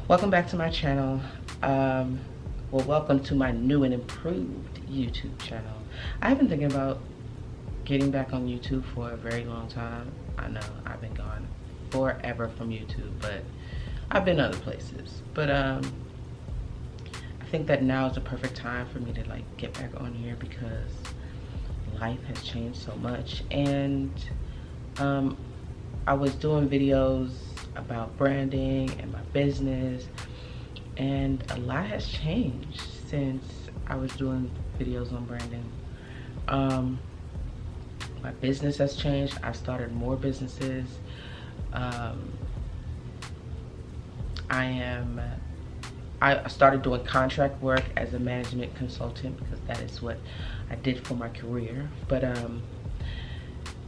Welcome back to my channel. Well, welcome to my new and improved YouTube channel. I've been thinking about getting back on YouTube for a very long time. I know I've been gone forever from YouTube, but I've been other places. But I think that now is the perfect time for me to like get back on here because life has changed so much. And I was doing videos about branding and my business, and a lot has changed since I was doing videos on branding. My business has changed. I've started more businesses. I started doing contract work as a management consultant because that is what I did for my career. But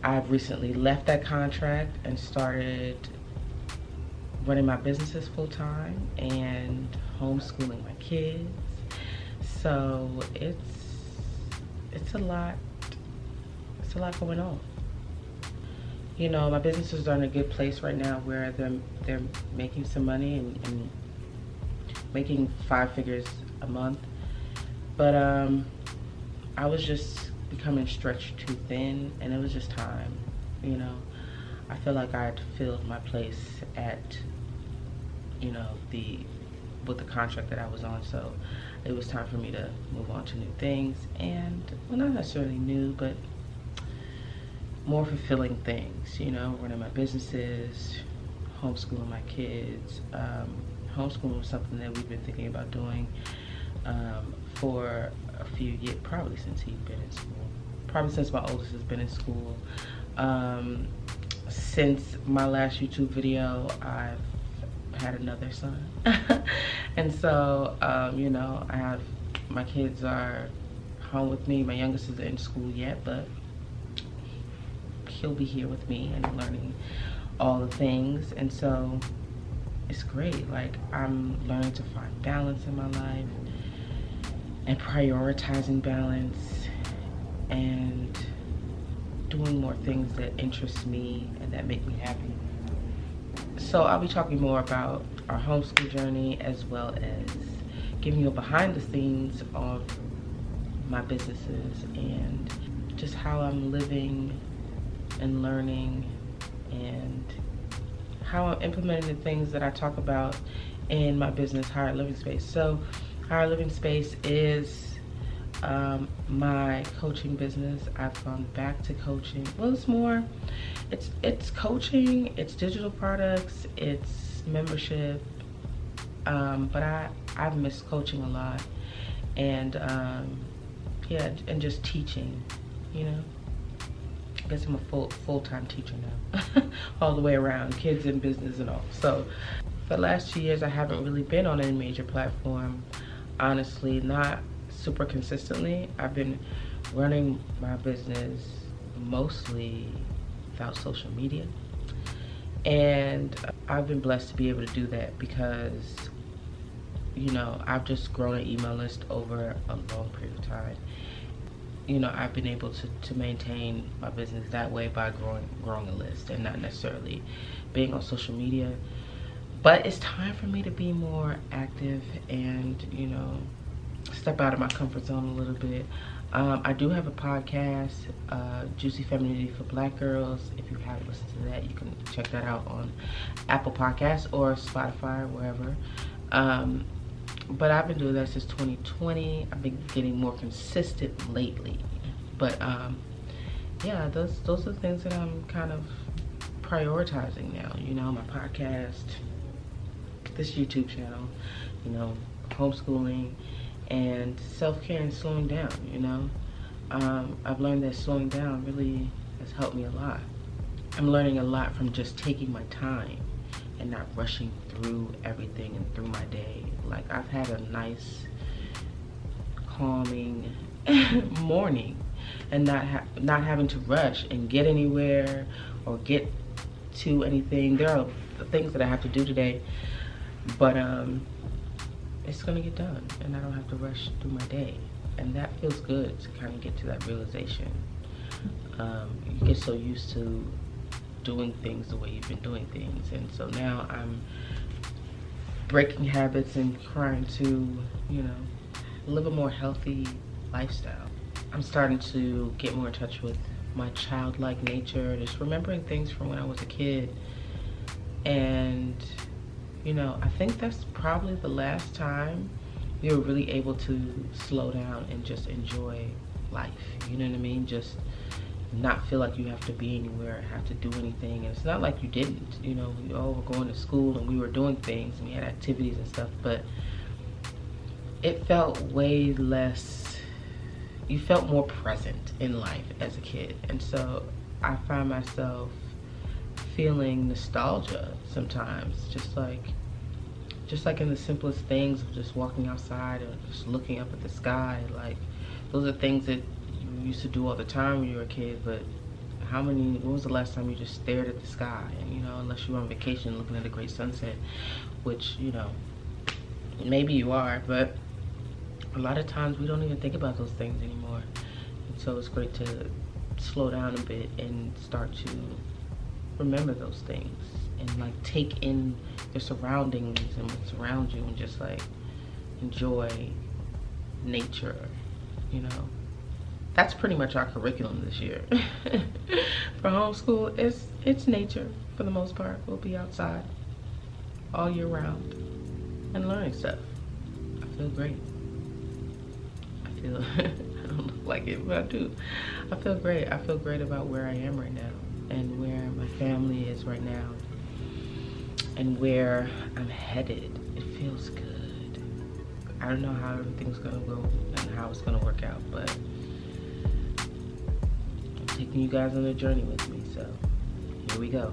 I've recently left that contract and started running my businesses full-time and homeschooling my kids. So it's a lot going on. You know, my businesses are in a good place right now where they're making some money and making 5 figures a month. But I was just becoming stretched too thin, and it was just time, you know. I feel like I had filled my place at, you know, with the contract that I was on, so it was time for me to move on to new things, and well, not necessarily new, but more fulfilling things, you know, running my businesses, homeschooling my kids. Homeschooling was something that we've been thinking about doing for a few years, probably since he's been in school, probably since my oldest has been in school. Since my last YouTube video, I've had another son. And so, you know, my kids are home with me. My youngest isn't in school yet, but he'll be here with me and learning all the things. And so it's great. Like, I'm learning to find balance in my life and prioritizing balance and doing more things that interest me and that make me happy. So I'll be talking more about our homeschool journey, as well as giving you a behind the scenes of my businesses and just how I'm living and learning, and how I'm implementing the things that I talk about in my business, Higher Living Space. So Higher Living Space is my coaching business. I've gone back to coaching. Well, it's coaching, it's digital products, it's membership, but I've missed coaching a lot, and yeah, and just teaching, you know. I guess I'm a full-time teacher now, all the way around, kids and business and all. So for the last 2 years, I haven't really been on any major platform, honestly, not super consistently. I've been running my business mostly without social media, and I've been blessed to be able to do that because, you know, I've just grown an email list over a long period of time. You know, I've been able to maintain my business that way by growing a list and not necessarily being on social media. But it's time for me to be more active and, you know, step out of my comfort zone a little bit. I do have a podcast, Juicy Femininity for Black Girls. If you haven't listened to that, you can check that out on Apple Podcasts or Spotify or wherever. But I've been doing that since 2020. I've been getting more consistent lately. But yeah, those are the things that I'm kind of prioritizing now. You know, my podcast, this YouTube channel, you know, homeschooling, and self-care and slowing down, you know. I've learned that slowing down really has helped me a lot. I'm learning a lot from just taking my time and not rushing through everything and through my day. Like, I've had a nice, calming morning, and not having to rush and get anywhere or get to anything. There are things that I have to do today, but it's gonna get done, and I don't have to rush through my day, and that feels good to kind of get to that realization. You get so used to doing things the way you've been doing things, and so now I'm breaking habits and trying to, you know, live a more healthy lifestyle. I'm starting to get more in touch with my childlike nature, just remembering things from when I was a kid. And, you know, I think that's probably the last time you're really able to slow down and just enjoy life. You know what I mean? Just not feel like you have to be anywhere, have to do anything. And it's not like you didn't, you know, we all were going to school and we were doing things and we had activities and stuff, but it felt way less, you felt more present in life as a kid. And so I find myself feeling nostalgia sometimes, just like in the simplest things of just walking outside or just looking up at the sky. Like, those are things that you used to do all the time when you were a kid, but when was the last time you just stared at the sky? And, you know, unless you were on vacation looking at a great sunset, which, you know, maybe you are, but a lot of times we don't even think about those things anymore. And so it's great to slow down a bit and start to remember those things and like take in your surroundings and what's around you and just like enjoy nature, you know. That's pretty much our curriculum this year. For homeschool, it's nature for the most part. We'll be outside all year round and learning stuff. I feel great. I don't look like it, but I do. I feel great. I feel great about where I am right now and where my family is right now and where I'm headed. It feels good. I don't know how everything's gonna go and how it's gonna work out, but I'm taking you guys on a journey with me, so here we go.